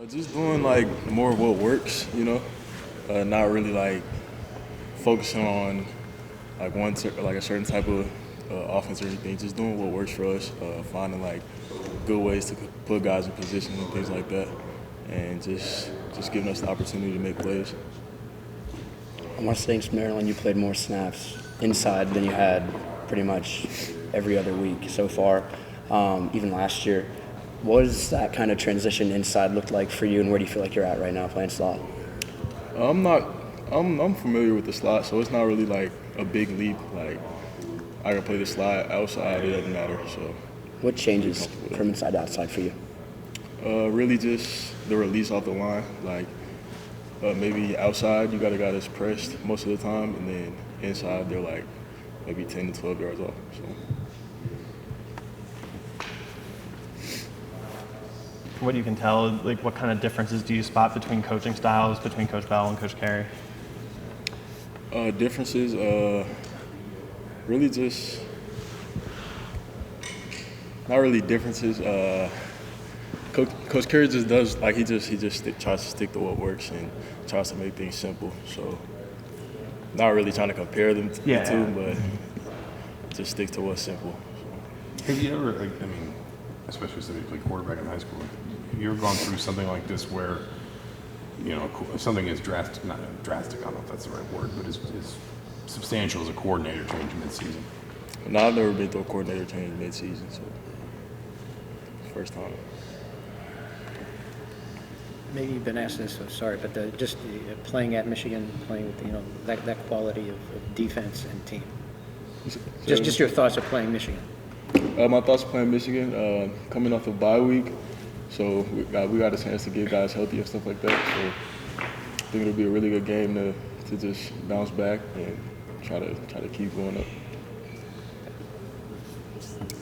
Just doing like more of what works, not really like focusing on like like a certain type of offense or anything. Just doing what works for us, finding like good ways to put guys in position and things like that, and just giving us the opportunity to make plays. I want to say in Maryland you played more snaps inside than you had pretty much every other week so far, even last year. What does that kind of transition inside look like for you, and where do you feel like you're at right now playing slot? I'm familiar with the slot, so it's not really like a big leap. Like I can play the slot outside, it doesn't matter. So What changes from inside to outside for you? really just the release off the line. Like maybe outside you got a guy that's pressed most of the time, and then inside they're like maybe 10 to 12 yards off. So. What you can tell, like what kind of differences do you spot between coaching styles, between Coach Bell and Coach Carey? Differences, really just not really differences. Coach Carey just does like he just tries to stick to what works and tries to make things simple. So not really trying to compare them to the two, but just stick to what's simple. Have you ever, especially since you played quarterback in high school, have you ever gone through something like this where, something as not drastic, I don't know if that's the right word, but as substantial as a coordinator change mid-season? No, I've never been through a coordinator change mid-season, so first time. Maybe you've been asked this, so sorry, but playing at Michigan, playing with that quality of defense and team. Just your thoughts of playing Michigan. My thoughts of playing Michigan, coming off a bye week, so we got a chance to get guys healthy and stuff like that. So I think it'll be a really good game to just bounce back and try to keep going up.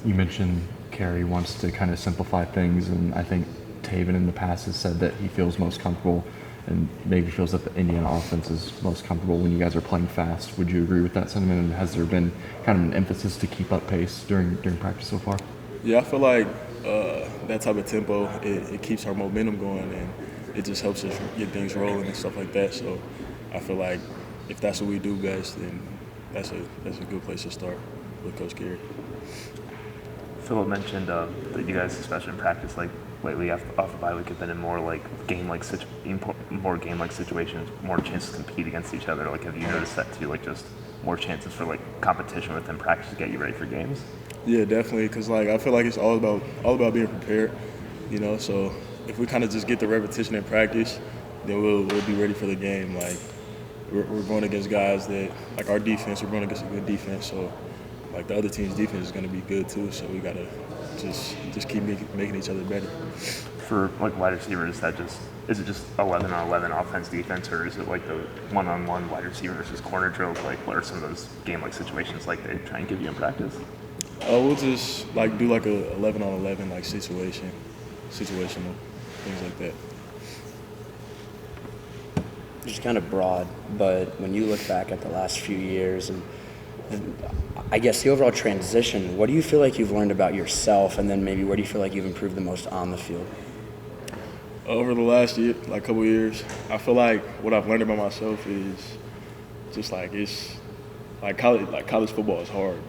You mentioned Carey wants to kind of simplify things, and I think Taven in the past has said that he feels most comfortable and maybe feels that the Indiana offense is most comfortable when you guys are playing fast. Would you agree with that sentiment, and has there been kind of an emphasis to keep up pace during practice so far? Yeah, I feel like that type of tempo, it keeps our momentum going, and it just helps us get things rolling and stuff like that. So I feel like if that's what we do best, then that's a good place to start with Coach Carey. Philip mentioned that you guys, especially in practice, like lately off the bye week, have been in more game-like situations, more chances to compete against each other. Like, have you noticed that too? Like, just more chances for competition within practice to get you ready for games? Yeah, definitely. Because I feel like it's all about being prepared. So if we kind of just get the repetition in practice, then we'll be ready for the game. Like we're going against guys that our defense. We're going against a good defense. So the other team's defense is going to be good too. So we gotta just keep making each other better. For wide receivers, is it just 11 on 11 offense defense, or is it like the one-on-one wide receiver versus corner drills? What are some of those game-like situations they try and give you in practice? We'll just do a 11 on 11 situational things like that. Just kind of broad, but when you look back at the last few years and I guess the overall transition, what do you feel like you've learned about yourself, and then maybe where do you feel like you've improved the most on the field? Over the last year, couple years, I feel like what I've learned about myself is just it's college football is hard.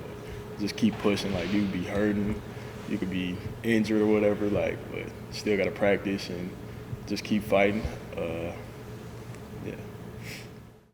Just keep pushing. You could be hurting, you could be injured or whatever. But still got to practice and just keep fighting.